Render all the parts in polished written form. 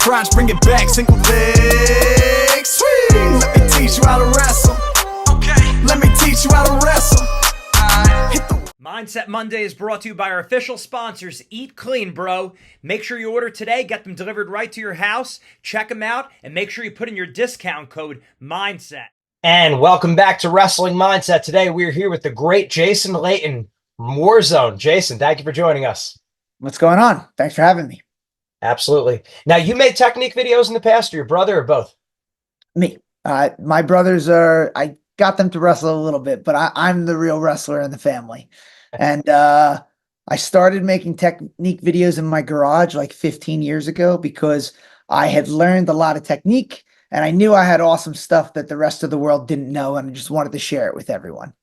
crunch, bring it back, single leg swing. Let me teach you how to wrestle. Okay. Let me teach you how to wrestle. Mindset Monday is brought to you by our official sponsors, Eat Clean, bro. Make sure you order today, get them delivered right to your house, check them out, and make sure you put in your discount code MINDSET. And welcome back to Wrestling Mindset. Today we're here with the great Jason Layton from Warzone. Jason, thank you for joining us. What's going on? Thanks for having me. Absolutely. Now, you made technique videos in the past, or your brother, or both? Me. My brothers I got them to wrestle a little bit, but I'm the real wrestler in the family. And I started making technique videos in my garage like 15 years ago because I had learned a lot of technique and I knew I had awesome stuff that the rest of the world didn't know, and I just wanted to share it with everyone.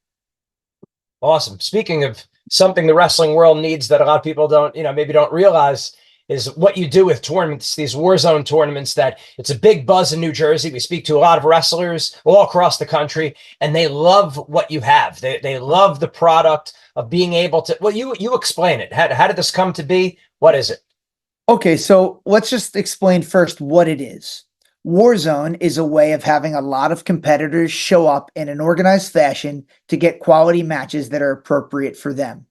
Awesome. Speaking of something the wrestling world needs that a lot of people don't, maybe don't realize, is what you do with tournaments, these Warzone tournaments. That it's a big buzz in New Jersey. We speak to a lot of wrestlers all across the country, and they love what you have. They love the product of being able to, well, you explain it. How did this come to be? What is it? Okay, so let's just explain first what it is. Warzone is a way of having a lot of competitors show up in an organized fashion to get quality matches that are appropriate for them.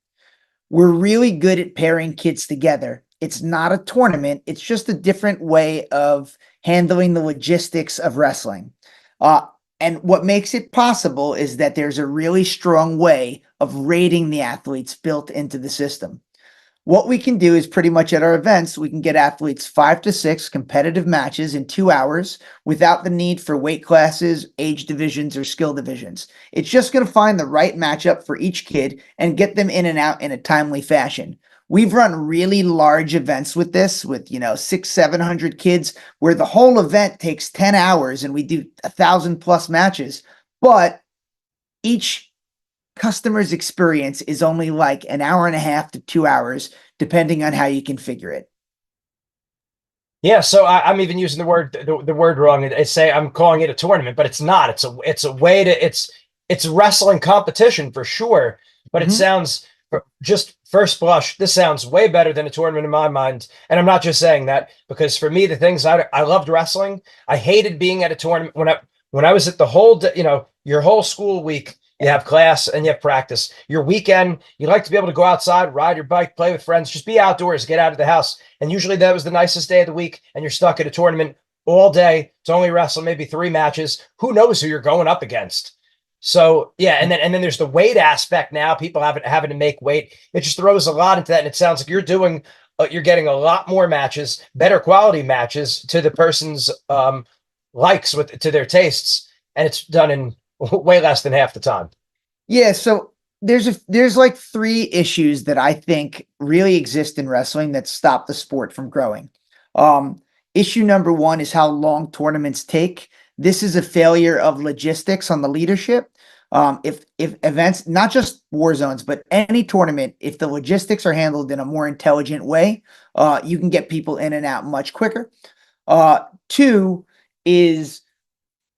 We're really good at pairing kids together. It's not a tournament. It's just a different way of handling the logistics of wrestling. And what makes it possible is that there's a really strong way of rating the athletes built into the system. What we can do is pretty much at our events, we can get athletes 5 to 6 competitive matches in 2 hours without the need for weight classes, age divisions, or skill divisions. It's just going to find the right matchup for each kid and get them in and out in a timely fashion. We've run really large events with this, with 600-700 kids, where the whole event takes 10 hours and we do 1,000+ matches. But each customer's experience is only like an hour and a half to 2 hours, depending on how you configure it. Yeah, so I'm even using the word wrong. I say I'm calling it a tournament, but it's not. It's a way to it's a wrestling competition for sure. But it sounds, just first blush, this sounds way better than a tournament in my mind. And I'm not just saying that, because for me, the things I loved wrestling. I hated being at a tournament when I was at the whole, your whole school week. You have class and you have practice. Your weekend, you like to be able to go outside, ride your bike, play with friends, just be outdoors, get out of the house. And usually that was the nicest day of the week, and you're stuck at a tournament all day to only wrestle maybe 3 matches. Who knows who you're going up against? So yeah, and then there's the weight aspect now. People having to make weight. It just throws a lot into that, and it sounds like you're getting a lot more matches, better quality matches to the person's likes to their tastes, and it's done in way less than half the time. Yeah, so there's like 3 issues that I think really exist in wrestling that stop the sport from growing. Issue number 1 is how long tournaments take. This is a failure of logistics on the leadership. If events, not just war zones, but any tournament, if the logistics are handled in a more intelligent way, you can get people in and out much quicker. 2 is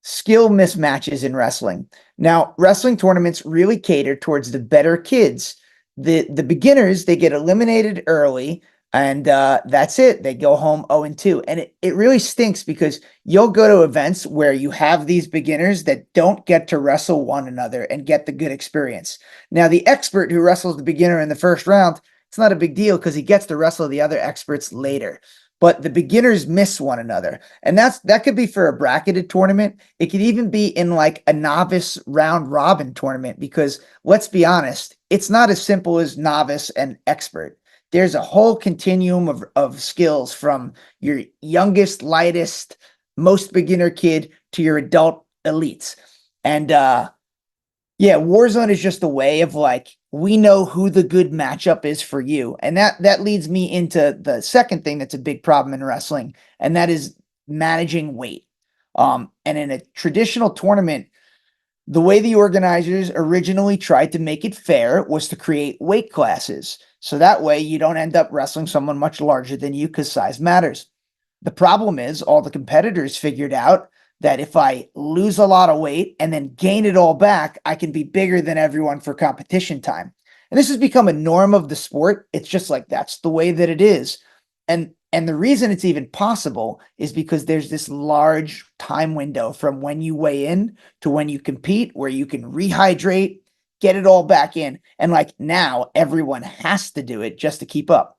skill mismatches in wrestling. Now, wrestling tournaments really cater towards the better kids. The beginners, they get eliminated early, and that's it. They go home 0-2. And it really stinks, because you'll go to events where you have these beginners that don't get to wrestle one another and get the good experience. Now, the expert who wrestles the beginner in the first round, it's not a big deal because he gets to wrestle the other experts later. But the beginners miss one another. And that could be for a bracketed tournament. It could even be in like a novice round robin tournament, because let's be honest, it's not as simple as novice and expert. There's a whole continuum of skills, from your youngest, lightest, most beginner kid to your adult elites. And yeah, Warzone is just a way of like, we know who the good matchup is for you. And that leads me into the second thing that's a big problem in wrestling, and that is managing weight. And in a traditional tournament, the way the organizers originally tried to make it fair was to create weight classes. So that way you don't end up wrestling someone much larger than you, because size matters. The problem is all the competitors figured out that if I lose a lot of weight and then gain it all back, I can be bigger than everyone for competition time. And this has become a norm of the sport. It's just like, that's the way that it is. And And the reason it's even possible is because there's this large time window from when you weigh in to when you compete where you can rehydrate, get it all back in. And like now, everyone has to do it just to keep up.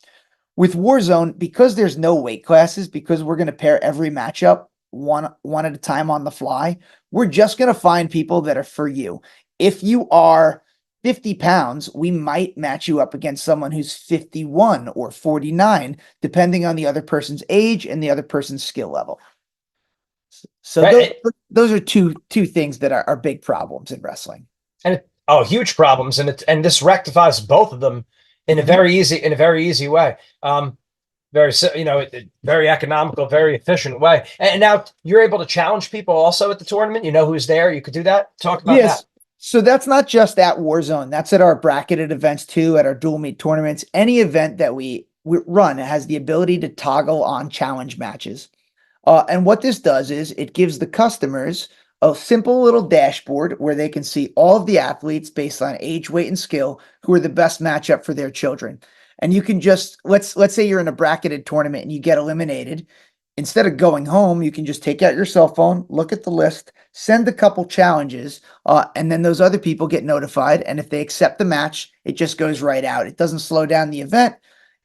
With Warzone, because there's no weight classes, because we're going to pair every matchup one at a time on the fly, we're just going to find people that are for you. If you are 50 pounds, we might match you up against someone who's 51 or 49, depending on the other person's age and the other person's skill level. So those are two things that are big problems in wrestling. And huge problems, and this rectifies both of them in a very easy way. Very economical, very efficient way. And now you're able to challenge people also at the tournament. You know who's there. You could do that. Talk about that. So that's not just at Warzone. That's at our bracketed events too, at our dual meet tournaments. Any event that we run has the ability to toggle on challenge matches. And what this does is it gives the customers a simple little dashboard where they can see all of the athletes based on age, weight, and skill who are the best matchup for their children. And you can just, let's say you're in a bracketed tournament and you get eliminated. Instead of going home, you can just take out your cell phone, look at the list, send a couple challenges, and then those other people get notified. And if they accept the match, it just goes right out. It doesn't slow down the event.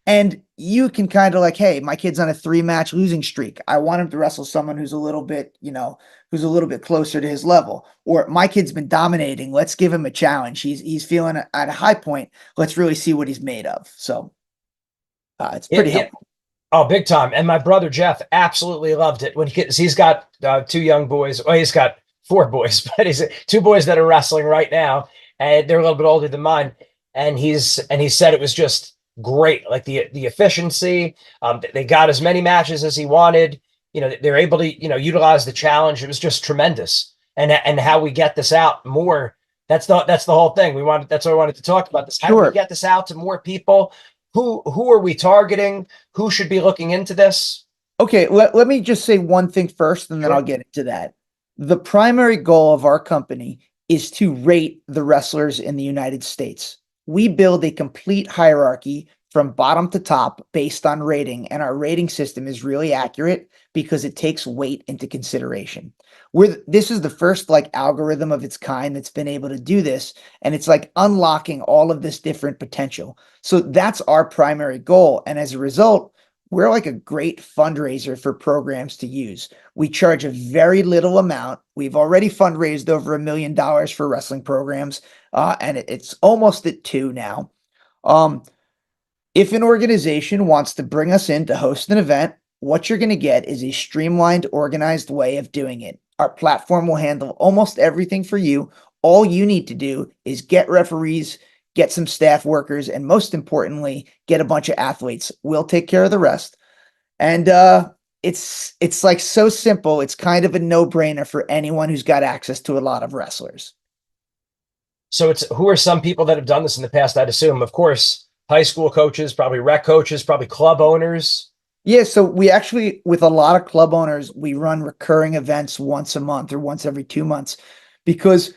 And you can kind of like, hey, my kid's on a 3-match losing streak. I want him to wrestle someone who's a little bit, who's a little bit closer to his level. Or my kid's been dominating. Let's give him a challenge. He's feeling at a high point. Let's really see what he's made of. So it's pretty helpful. Oh, big time. And my brother Jeff absolutely loved it when he's got 2 young boys. Well, he's got 4 boys, but he's 2 boys that are wrestling right now, and they're a little bit older than mine. And he said it was just great, like the efficiency. They got as many matches as he wanted. They're able to utilize the challenge. It was just tremendous. And how we get this out more. That's the whole thing. That's what I wanted to talk about this. How do we get this out to more people? Who are we targeting? Who should be looking into this? Okay, let me just say one thing first, and then I'll get into that. The primary goal of our company is to rate the wrestlers in the United States. We build a complete hierarchy from bottom to top based on rating, and our rating system is really accurate because it takes weight into consideration. This is the first algorithm of its kind that's been able to do this, and it's like unlocking all of this different potential. So that's our primary goal, and as a result, we're like a great fundraiser for programs to use. We charge a very little amount. We've already fundraised over $1 million for wrestling programs, and it's almost at 2 now. If an organization wants to bring us in to host an event, what you're going to get is a streamlined, organized way of doing it. Our platform will handle almost everything for you. All you need to do is get referees, get some staff workers, and most importantly, get a bunch of athletes. We'll take care of the rest. And it's like so simple. It's kind of a no-brainer for anyone who's got access to a lot of wrestlers. So who are some people that have done this in the past? I'd assume, of course, high school coaches, probably rec coaches, probably club owners. Yeah, so we actually, with a lot of club owners, we run recurring events once a month or once every 2 months, because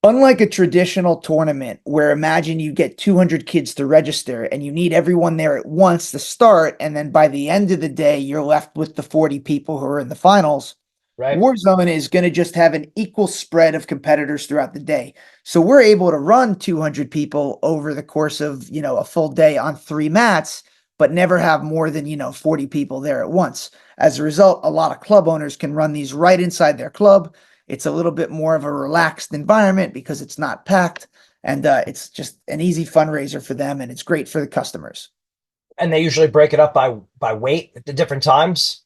unlike a traditional tournament where imagine you get 200 kids to register and you need everyone there at once to start, and then by the end of the day, you're left with the 40 people who are in the finals. Right. Warzone is going to just have an equal spread of competitors throughout the day. So we're able to run 200 people over the course of, a full day on 3 mats, but never have more than, 40 people there at once. As a result, a lot of club owners can run these right inside their club. It's a little bit more of a relaxed environment because it's not packed, and it's just an easy fundraiser for them, and it's great for the customers. And they usually break it up by weight at the different times?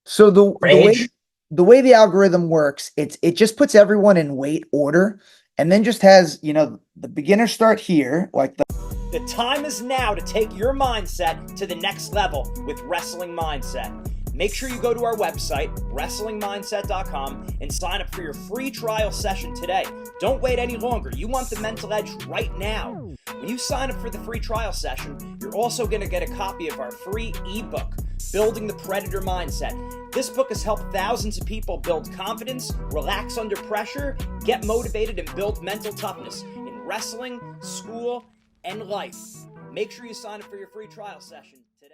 So the way the algorithm works, it just puts everyone in weight order, and then just has, the beginner start here, like The time is now to take your mindset to the next level with Wrestling Mindset. Make sure you go to our website, wrestlingmindset.com, and sign up for your free trial session today. Don't wait any longer. You want the mental edge right now. When you sign up for the free trial session, you're also going to get a copy of our free ebook, Building the Predator Mindset. This book has helped thousands of people build confidence, relax under pressure, get motivated, and build mental toughness in wrestling, school, and life. Make sure you sign up for your free trial session today.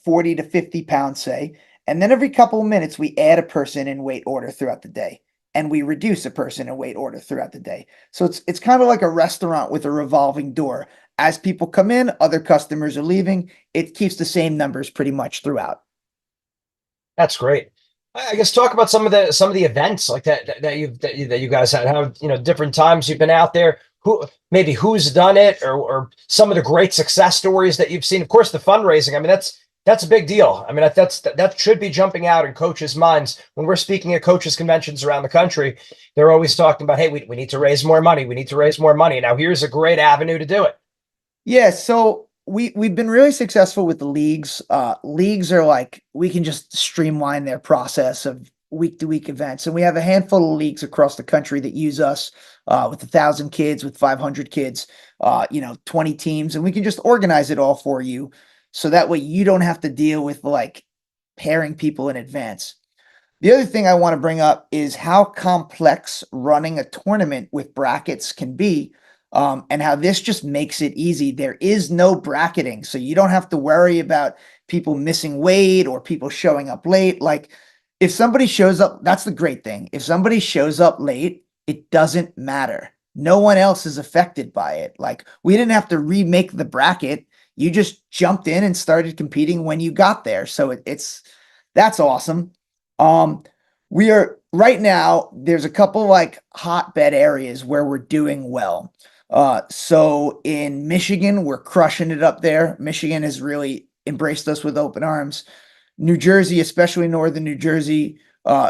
40 to 50 pounds, say, and then every couple of minutes we add a person in weight order throughout the day, and we reduce a person in weight order throughout the day. So it's kind of like a restaurant with a revolving door. As people come in, other customers are leaving. It keeps the same numbers pretty much throughout. That's great. I guess talk about some of the events like that you guys had. How different times you've been out there. Who's done it, or some of the great success stories that you've seen. Of course, the fundraising. I mean, that's a big deal. I mean, that should be jumping out in coaches' minds when we're speaking at coaches conventions around the country. They're always talking about, hey, we need to raise more money. We need to raise more money. Now, here's a great avenue to do it. Yeah, so we've been really successful with the leagues. Leagues are like, we can just streamline their process of week to week events, and we have a handful of leagues across the country that use us with 1,000 kids, with 500 kids, 20 teams, and we can just organize it all for you, so that way you don't have to deal with like pairing people in advance. The other thing I want to bring up is how complex running a tournament with brackets can be. And how this just makes it easy. There is no bracketing, so you don't have to worry about people missing weight or people showing up late. Like, if somebody shows up, that's the great thing. If somebody shows up late, it doesn't matter. No one else is affected by it. Like, we didn't have to remake the bracket. You just jumped in and started competing when you got there. So that's awesome. We are right now, there's a couple like hotbed areas where we're doing well. So in Michigan, we're crushing it up there. Michigan has really embraced us with open arms. New Jersey, especially northern New Jersey,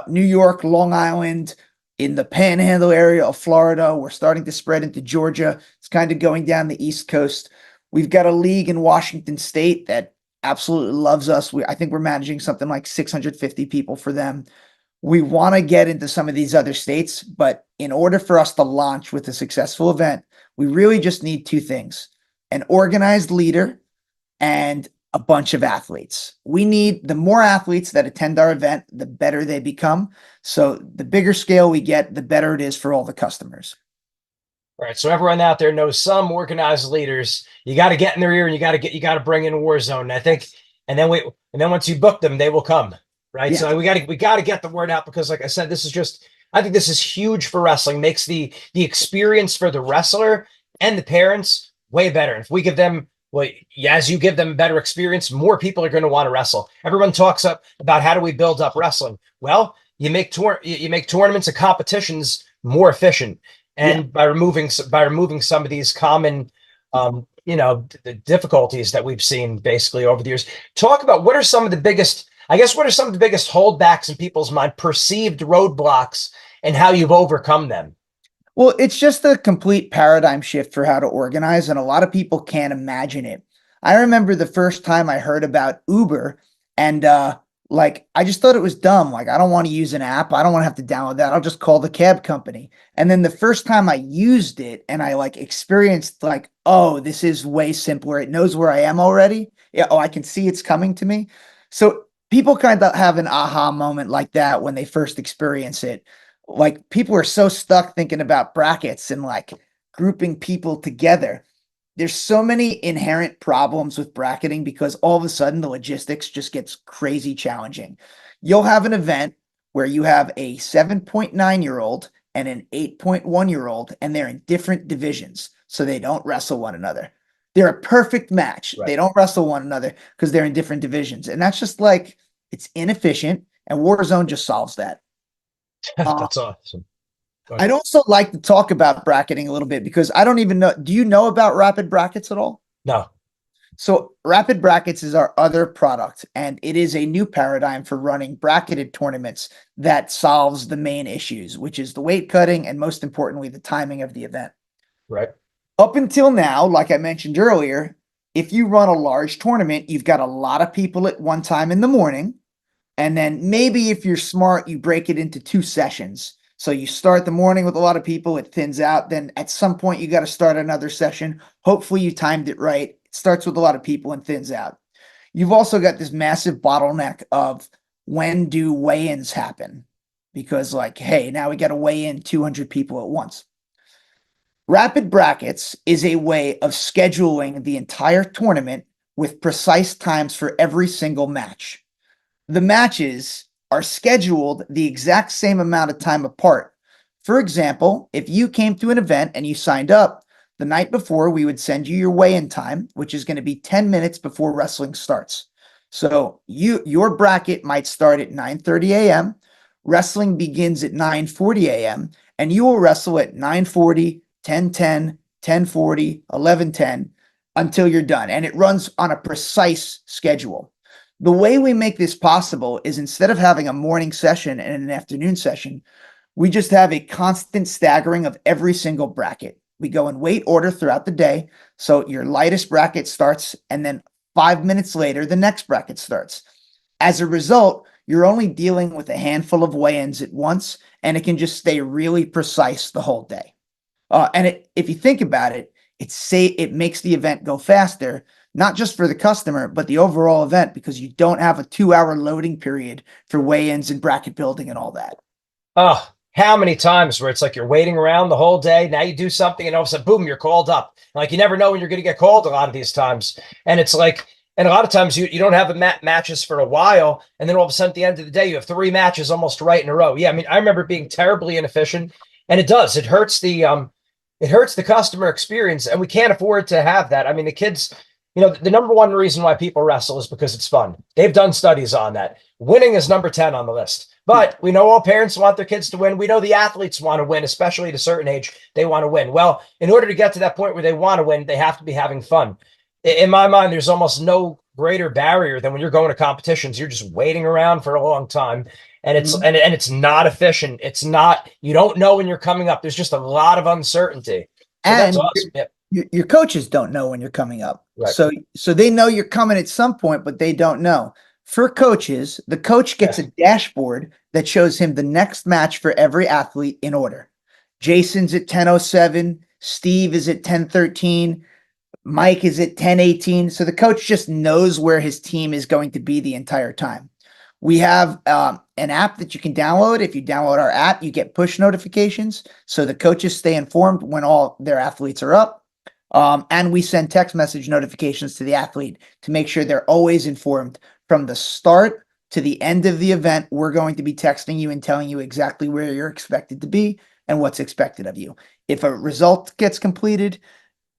New York, Long Island, in the Panhandle area of Florida. We're starting to spread into Georgia. It's kind of going down the East Coast. We've got a league in Washington State that absolutely loves us. I think we're managing something like 650 people for them. We want to get into some of these other states, but in order for us to launch with a successful event, we really just need two things: an organized leader and a bunch of athletes. We need the more athletes that attend our event, the better they become. So the bigger scale we get, the better it is for all the customers. All right. So everyone out there knows some organized leaders. You got to get in their ear, and you got to bring in Warzone. I think, and then once you book them, they will come. Right. Yeah. So we got to get the word out, because like I said, I think this is huge for wrestling. Makes the experience for the wrestler and the parents way better. If we give them, well, as you give them a better experience, more people are going to want to wrestle. Everyone talks about how do we build up wrestling? Well, you make tournaments and competitions more efficient, and by removing some of these common the difficulties that we've seen basically over the years. Talk about what are some of the biggest holdbacks in people's mind, perceived roadblocks, and how you've overcome them. Well, it's just a complete paradigm shift for how to organize, and a lot of people can't imagine it. I remember the first time I heard about Uber, and I just thought it was dumb. Like, I don't want to use an app. I don't want to have to download that. I'll just call the cab company. And then the first time I used it and I experienced oh, this is way simpler. It knows where I am already. Yeah, oh, I can see it's coming to me. So people kind of have an aha moment like that when they first experience it. Like, people are so stuck thinking about brackets and grouping people together. There's so many inherent problems with bracketing because all of a sudden the logistics just gets crazy challenging. You'll have an event where you have a 7.9-year-old and an 8.1-year-old, and they're in different divisions, so they don't wrestle one another. They're a perfect match. Right. They don't wrestle one another because they're in different divisions. And that's just it's inefficient, and Warzone just solves that. That's awesome. I'd also like to talk about bracketing a little bit because I don't even know. Do you know about Rapid Brackets at all? No. So Rapid Brackets is our other product, and it is a new paradigm for running bracketed tournaments that solves the main issues, which is the weight cutting and, most importantly, the timing of the event. Right. Up until now, like I mentioned earlier, if you run a large tournament, you've got a lot of people at one time in the morning. And then maybe if you're smart, you break it into 2 sessions. So you start the morning with a lot of people, it thins out. Then at some point, you got to start another session. Hopefully you timed it right. It starts with a lot of people and thins out. You've also got this massive bottleneck of when do weigh-ins happen? Because hey, now we got to weigh in 200 people at once. Rapid Brackets is a way of scheduling the entire tournament with precise times for every single match. The matches are scheduled the exact same amount of time apart. For example, if you came to an event and you signed up, the night before, we would send you your weigh-in time, which is going to be 10 minutes before wrestling starts. So your bracket might start at 9:30 a.m. Wrestling begins at 9:40 a.m. and you will wrestle at 9:40, 10:10, 10:40, 11:10 until you're done. And it runs on a precise schedule. The way we make this possible is instead of having a morning session and an afternoon session, we just have a constant staggering of every single bracket. We go in weight order throughout the day. So your lightest bracket starts, and then 5 minutes later, the next bracket starts. As a result, you're only dealing with a handful of weigh-ins at once, and it can just stay really precise the whole day. If you think about it, it makes the event go faster, not just for the customer, but the overall event, because you don't have a 2-hour loading period for weigh-ins and bracket building and all that. Oh, how many times where it's like you're waiting around the whole day. Now you do something and all of a sudden, boom, you're called up. Like you never know when you're going to get called a lot of these times. And it's like, and a lot of times you don't have matches for a while. And then all of a sudden at the end of the day, you have 3 matches almost right in a row. Yeah. I mean, I remember being terribly inefficient, and it does. It hurts the customer experience, and we can't afford to have that. I mean, the kids, the number one reason why people wrestle is because it's fun. They've done studies on that. Winning is number 10 on the list. But we know all parents want their kids to win. We know the athletes want to win, especially at a certain age, they want to win. Well, in order to get to that point where they want to win, they have to be having fun. In my mind, there's almost no greater barrier than when you're going to competitions. You're just waiting around for a long time, and it's not efficient. It's not, you don't know when you're coming up. There's just a lot of uncertainty. So And that's awesome. Yep. your coaches don't know when you're coming up. Right. So they know you're coming at some point, but they don't know. For coaches, the coach gets a dashboard that shows him the next match for every athlete in order. Jason's at 10:07, Steve is at 10:13, Mike is at 10:18. So the coach just knows where his team is going to be the entire time. We have an app that you can download. If you download our app, you get push notifications. So the coaches stay informed when all their athletes are up. And we send text message notifications to the athlete to make sure they're always informed from the start to the end of the event. We're going to be texting you and telling you exactly where you're expected to be and what's expected of you. If a result gets completed,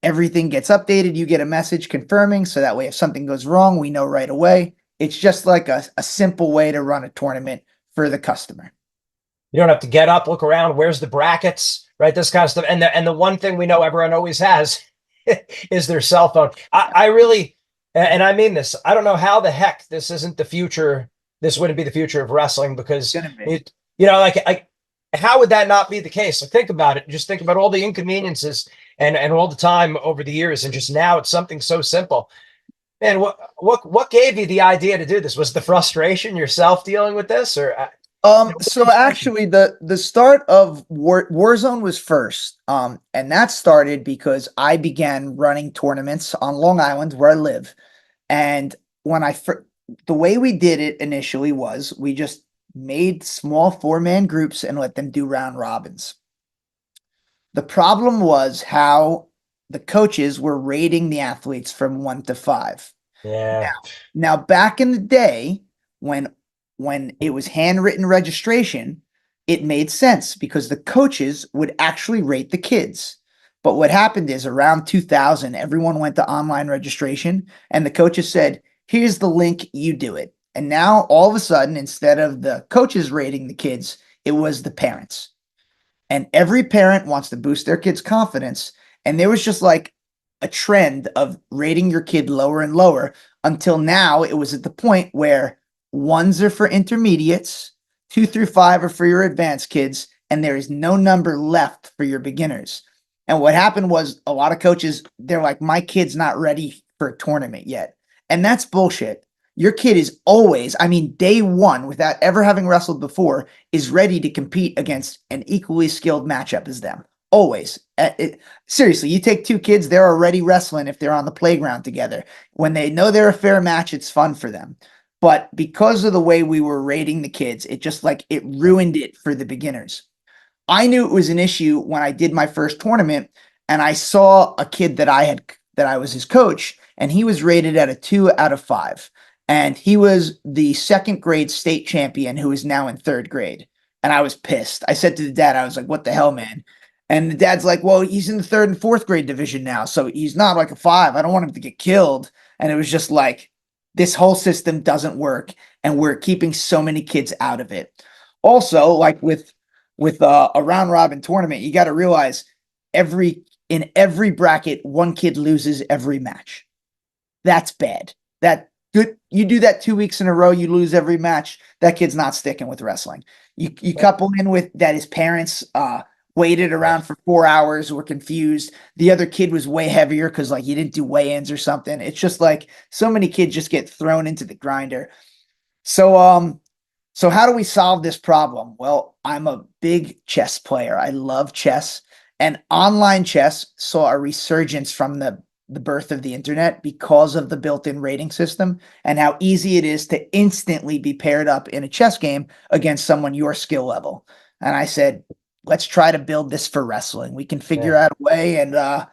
everything gets updated. You get a message confirming. So that way, if something goes wrong, we know right away. It's just like a simple way to run a tournament for the customer. You don't have to get up, look around. Where's the brackets, right? This kind of stuff. And the one thing we know everyone always has is their cell phone. I really, and I mean this, I don't know how the heck this isn't the future. This wouldn't be the future of wrestling, because how would that not be the case? Like, think about it. Just think about all the inconveniences and all the time over the years, and just now it's something so simple. And what gave you the idea to do this? Was the frustration yourself dealing with this, or? So actually the start of Warzone was first. And that started because I began running tournaments on Long Island where I live. And when the way we did it initially was we just made small 4-man groups and let them do round robins. The problem was how the coaches were rating the athletes from 1 to 5. Yeah. Now back in the day when it was handwritten registration, it made sense because the coaches would actually rate the kids. But what happened is around 2000, everyone went to online registration and the coaches said, here's the link, you do it. And now all of a sudden, instead of the coaches rating the kids, it was the parents. And every parent wants to boost their kid's confidence. And there was just like a trend of rating your kid lower and lower until now it was at the point where 1s are for intermediates, 2 through 5 are for your advanced kids, and there is no number left for your beginners. And what happened was a lot of coaches, they're like, my kid's not ready for a tournament yet. And that's bullshit. Your kid is always, day one, without ever having wrestled before, is ready to compete against an equally skilled matchup as them. Always. Seriously, you take 2 kids, they're already wrestling if they're on the playground together. When they know they're a fair match, it's fun for them. But because of the way we were rating the kids, it ruined it for the beginners. I knew it was an issue when I did my first tournament and I saw a kid that I was his coach, and he was rated at a 2 out of 5. And he was the second grade state champion who is now in third grade. And I was pissed. I said to the dad, I was like, what the hell, man? And the dad's like, well, he's in the third and fourth grade division now, so he's not like a 5. I don't want him to get killed. And it was just like, this whole system doesn't work, and we're keeping so many kids out of it. Also, like with a round robin tournament, you got to realize in every bracket, one kid loses every match. That's bad. That good. You do that 2 weeks in a row, you lose every match. That kid's not sticking with wrestling. You couple in with that his parents waited around for 4 hours, were confused. The other kid was way heavier because like he didn't do weigh-ins or something. It's just like so many kids just get thrown into the grinder. So how do we solve this problem? Well, I'm a big chess player. I love chess, and online chess saw a resurgence from the birth of the internet because of the built-in rating system and how easy it is to instantly be paired up in a chess game against someone your skill level. And I said, let's try to build this for wrestling. We can figure out a way. And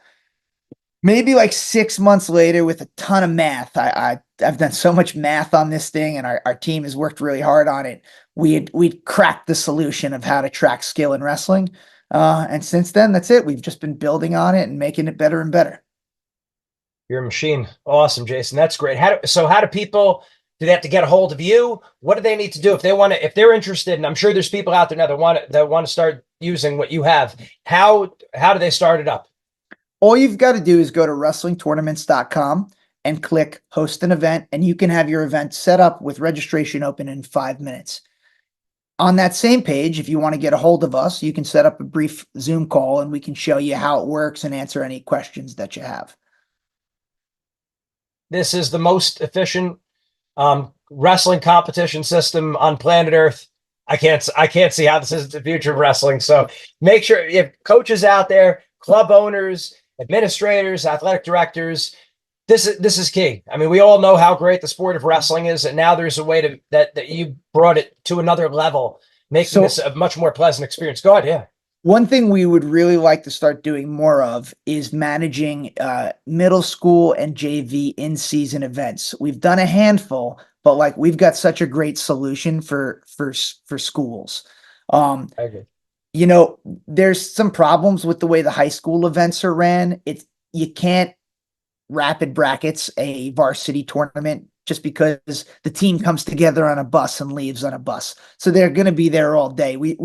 maybe like 6 months later, with a ton of math, I've done so much math on this thing, and our team has worked really hard on it. We'd cracked the solution of how to track skill in wrestling. And since then, that's it. We've just been building on it and making it better and better. You're a machine. Awesome, Jason. That's great. How do people, do they have to get a hold of you? What do they need to do if if they're interested? And I'm sure there's people out there now that want to start using what you have. How do they start it up? All you've got to do is go to wrestlingtournaments.com and click host an event, and you can have your event set up with registration open in 5 minutes. On that same page, if you want to get a hold of us, you can set up a brief Zoom call and we can show you how it works and answer any questions that you have. This is the most efficient wrestling competition system on planet Earth. I can't see how this is the future of wrestling. So make sure you have coaches out there, club owners, administrators, athletic directors. This is key. I mean, we all know how great the sport of wrestling is, and now there's a way that you brought it to another level, making this a much more pleasant experience. Go ahead, yeah. One thing we would really like to start doing more of is managing middle school and JV in-season events. We've done a handful, but like we've got such a great solution for schools. I agree. You know, there's some problems with the way the high school events are ran. You can't rapid brackets a varsity tournament just because the team comes together on a bus and leaves on a bus. So they're going to be there all day. We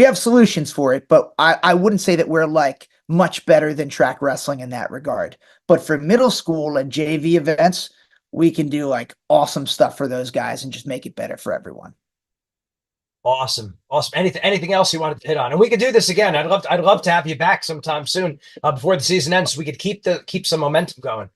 have solutions for it, but I wouldn't say that we're like much better than track wrestling in that regard. But for middle school and JV events, we can do like awesome stuff for those guys and just make it better for everyone. Awesome. Anything else you wanted to hit on? And we could do this again. I'd love to have you back sometime soon before the season ends, so we could keep some momentum going.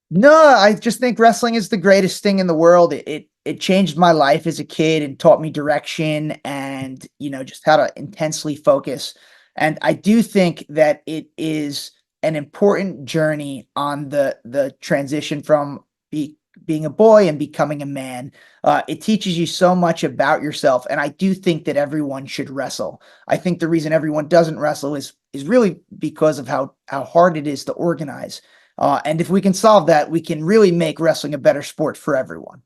No, I just think wrestling is the greatest thing in the world. It changed my life as a kid and taught me direction and, you know, just how to intensely focus. And I do think that it is an important journey on the transition from being a boy and becoming a man. It teaches you so much about yourself. And I do think that everyone should wrestle. I think the reason everyone doesn't wrestle is really because of how hard it is to organize. And if we can solve that, we can really make wrestling a better sport for everyone.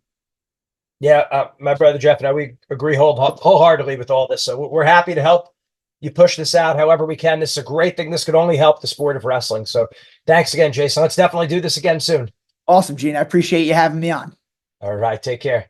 Yeah, my brother Jeff and I, we agree wholeheartedly with all this. So we're happy to help you push this out however we can. This is a great thing. This could only help the sport of wrestling. So thanks again, Jason. Let's definitely do this again soon. Awesome, Gene. I appreciate you having me on. All right. Take care.